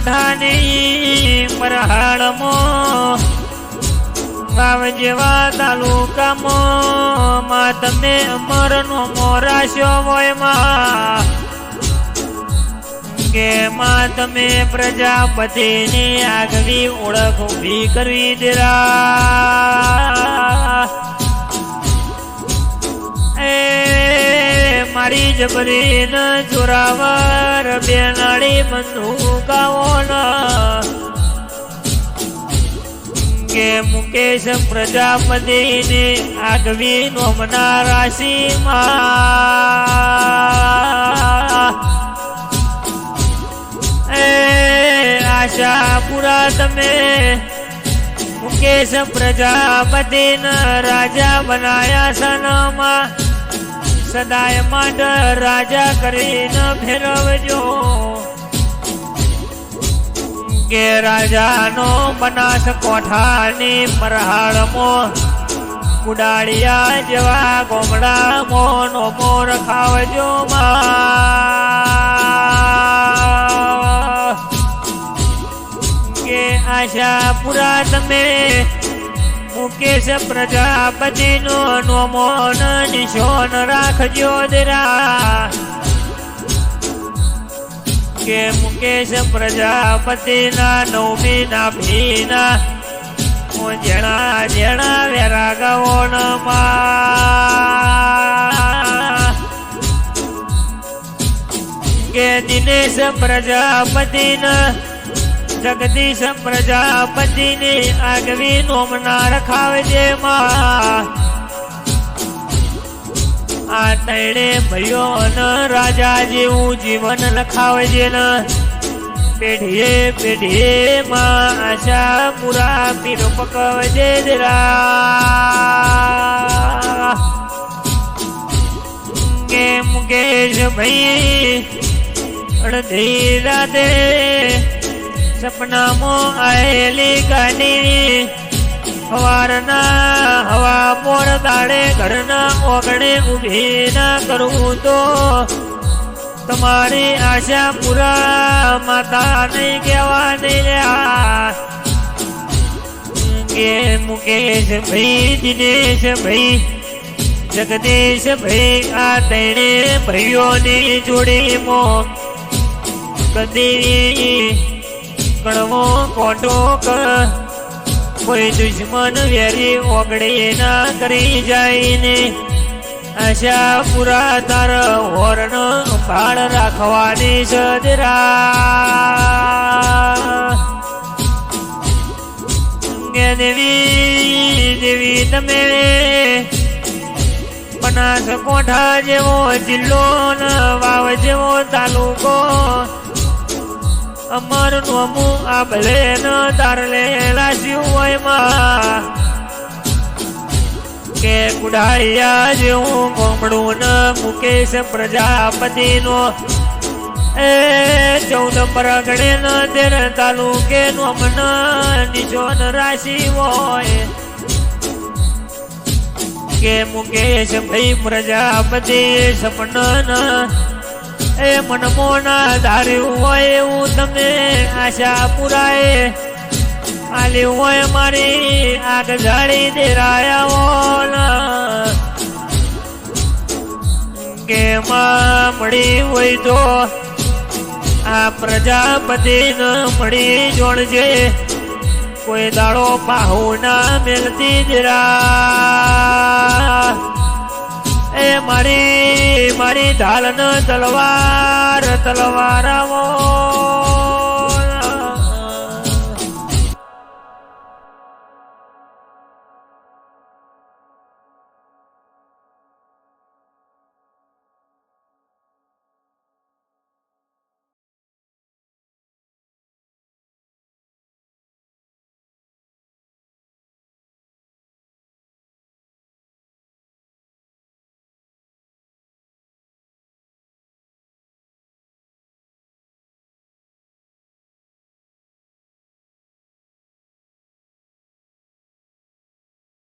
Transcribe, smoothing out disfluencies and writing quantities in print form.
કોઠાની મરહાળમાં વાવ જેવા તાલુકામાં માં તમે અમરનો મોરાશો વયમાં કે માં તમે પ્રજાપતિની આગવી ઓળખ ઊભી કરવી દેરા એ મારી જબરી ન જોરાવર બેનાળી બંદૂકાઓ કે મુકેશ પ્રજાપતિની આગવી નોમના રાશિમાં આશાપુરા તમે મુકેશ પ્રજાપતિના રાજા બનાયા સનમાં સદાય માંડ રાજા કરીને ફેરવજો કે રાજાનો બનાસ કોઠાની મરહાળમાં કુડાળિયા જેવા ગોમડા મોનો મોર ખાવજો કે આશાપુરા તમે મુકેશ પ્રજાપતિનો નોમોન નિશોન રાખજો દરા કે મુકેશ પ્રજાપતિના નવમીના ભીના જેણા જેણા વેરા ગવોનમાં કે દિનેશ પ્રજાપતિના જગદીશ પ્રજાપતિની આગવી નોમના રખાવજે માં આ તૈણે ભયો ન રાજા જેવું જીવન લખાવજે ન પેઢીએ પેઢીએ માં આશાપુરા પીર પકવજે દરા કે મુકેશ ભાઈ અડધી રાતે સપનામાં આયેલી ગાડી હવારના હવા મોર દાડે ઘરના ઓગણે ઊભી ના કરું તો તમારી આશાપુરા માતા નહીં કહેવાની રહ્યા કે મુકેશ ભાઈ દિનેશ ભાઈ જગદીશ ભાઈ આ ત્રણે ભાઈઓની જોડીમાં કદી કડવો કોટો કોઈ દુશ્મન વેરી ઓગળી ના કરી જાય ને આશાપુરા તાર હોર્ન ભાળ રાખવાની સદરા દેવી દેવી તમે બનાસકોઠા જેવો જિલ્લો વાવ જેવો તાલુકો અમર નોમું આ ભલે ન તારલે રાશ્યું હોય માં કે કુડાળિયા જેવું ગોમડું ન મુકેશ પ્રજાપતિનો એ 14 પરગણે ન 13 તાલુકે નોમન નિશોન રાશિ હોય કે મુકેશ ભાઈ પ્રજાપતિ સપન એ મનમોના ધાર્યું હોય એવું તમે આશાપુરાએ આલ્યું હોય મારી આગ જાળી દેરાયા કે માં મળી હોય તો આ પ્રજાપતિ ન મળી જોડજે કોઈ દાડો પાહુ ના મેલતી જરા એ મારી મારી ઢાલ ન તલવાર તલવારાવો